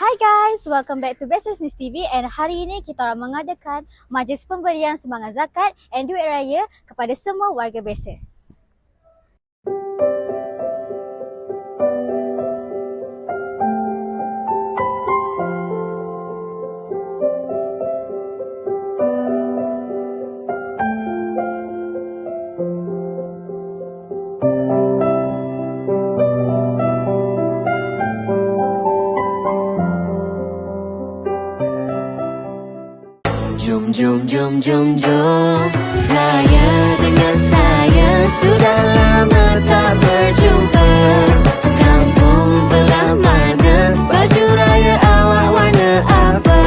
Hi guys, welcome back to Business News TV and hari ini kita orang mengadakan majlis pemberian sumbangan zakat dan duit raya kepada semua warga Business. Jom raya dengan saya. Sudah lama tak berjumpa. Kampung belah mana? Baju raya awak warna apa?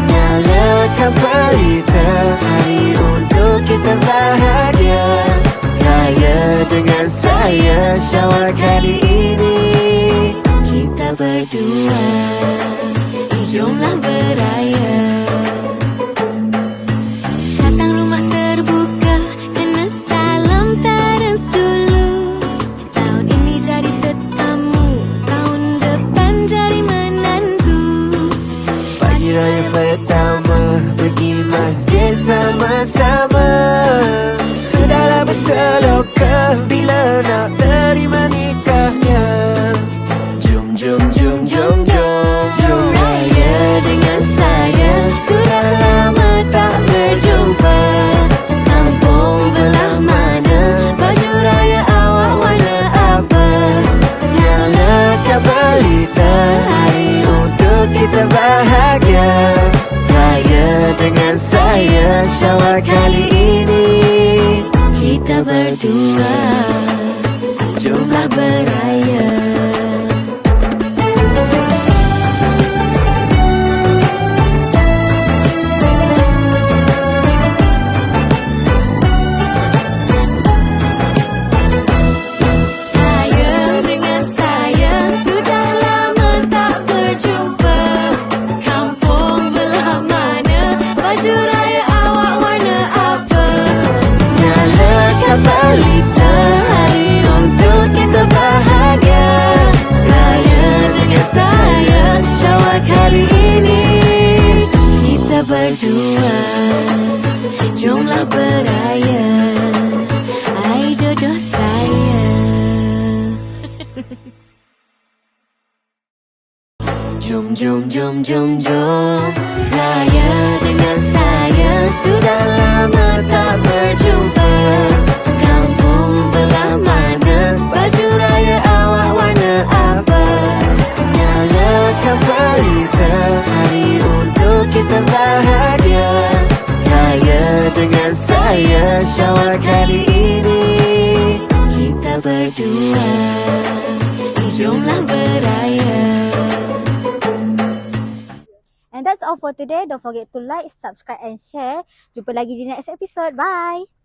Nyalakan pelita, hari untuk kita bahagia. Raya dengan saya, Syawal kali ini kita berdua. Jomlah beraya. Raya pertama pergi masjid sama-sama. Sudahlah berseloka bila nak terima nikahnya. Jom raya dengan saya. Sudah lama tak berjumpa. Kampung belah mana? Baju raya awak warna apa? Nyalakan pelita, hari untuk kita bahagia. Raya dengan saya, Syawal kali ini kita berdua. Jomlah beraya. Pelita, hari untuk kita bahagia. Raya dengan saya, Syawal kali ini kita berdua. Jomlah beraya, ai jodoh saya. Jom raya dengan saya. Sudah lama tak berjumpa. Kampung belah mana? Baju raya awak warna apa? Nyalakan pelita, hari untuk kita bahagia. Raya dengan saya, Syawal kali ini kita berdua. Jomlah beraya. And that's all for today. Don't forget to like, subscribe and share. Jumpa lagi di next episode. Bye!